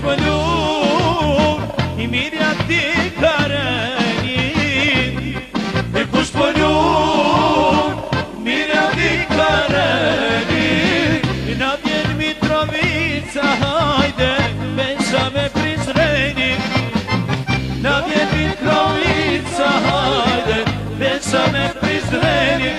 polur I mirja ti kareni E kush polur Mirja ti kareni Na vjen Mitrovica hajde Besha me Prizreni Na vjen Mitrovica hajde Besha me Prizreni